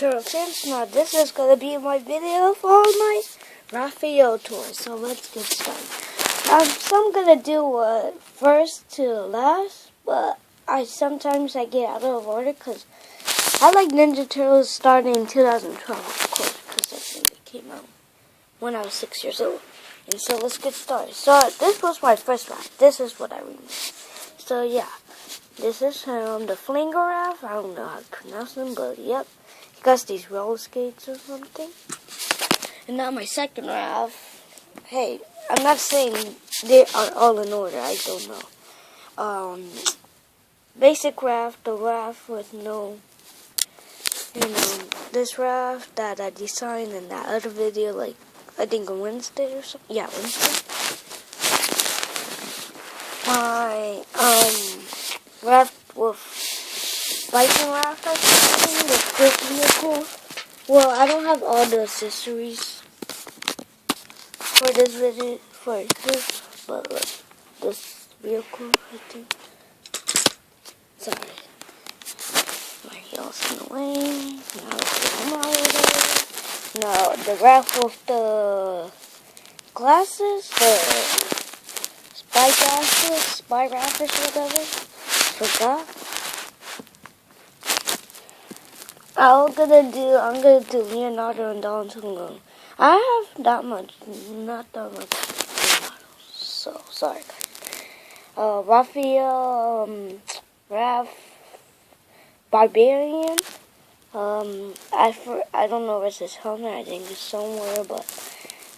Turtle fans. Now this is gonna be my video for all my Raphael toys. So let's get started. So I'm gonna do first to last, but sometimes I get out of order because I like Ninja Turtles starting in 2012, of course, because that's when they came out when I was 6 years old. And so let's get started. So this was my first one. This is what I remember. So yeah, this is the Flingeraph. I don't know how to pronounce them, but yep. He got these roller skates or something. And now my second Raph. Hey, I'm not saying they are all in order. I don't know. Basic Raph, the Raph with no, this Raph that I designed in that other video, like, I think on Wednesday or something. Yeah, Wednesday. My, Raph with Viking Raph, I think, with this vehicle. Well, I don't have all the accessories for this video, but look, this vehicle, I think. Sorry. My heel's in the way. Now let's get them out of there. Now, the Raph with the glasses, the spy glasses, whatever. Forgot. I'm gonna do Leonardo and Donatello. I have not that much Leonardo, so sorry guys. Raphael, Raph, Barbarian. I don't know where's his helmet. I think it's somewhere, but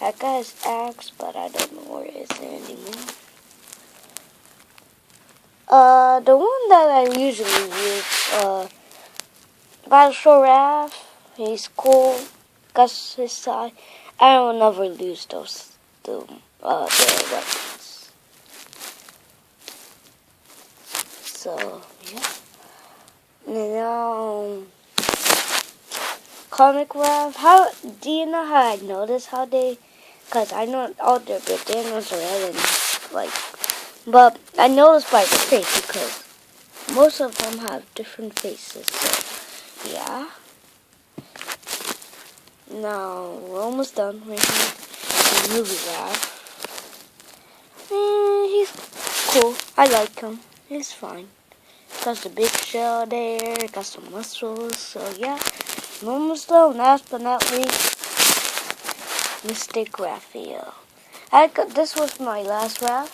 that guy's axe, but I don't know where it is anymore. The one that I usually use, Battleshore Raph, he's cool, got his side. I will never lose the weapons. So, yeah. Now, Comic Raph, do you know how I notice how they, because I know all their bandanas are red and, like, but I noticed by the face because most of them have different faces, so. Yeah. Now, we're almost done right here. The movie Raph. He's cool. I like him. He's fine. Got the big shell there. Got some muscles. So, yeah. I'm almost done. Last but not least, Mr. Raphael. This was my last Raph.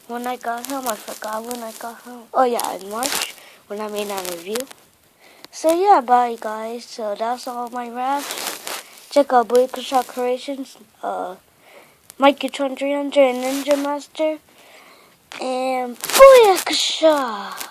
When I got him, I forgot when I got him. Oh, yeah, in March, when I made that review. So yeah, bye guys. So that's all my Raphs. Check out Booyaka Shot Creations, Mikey 300 and Ninja Master, and Booyaka Shot.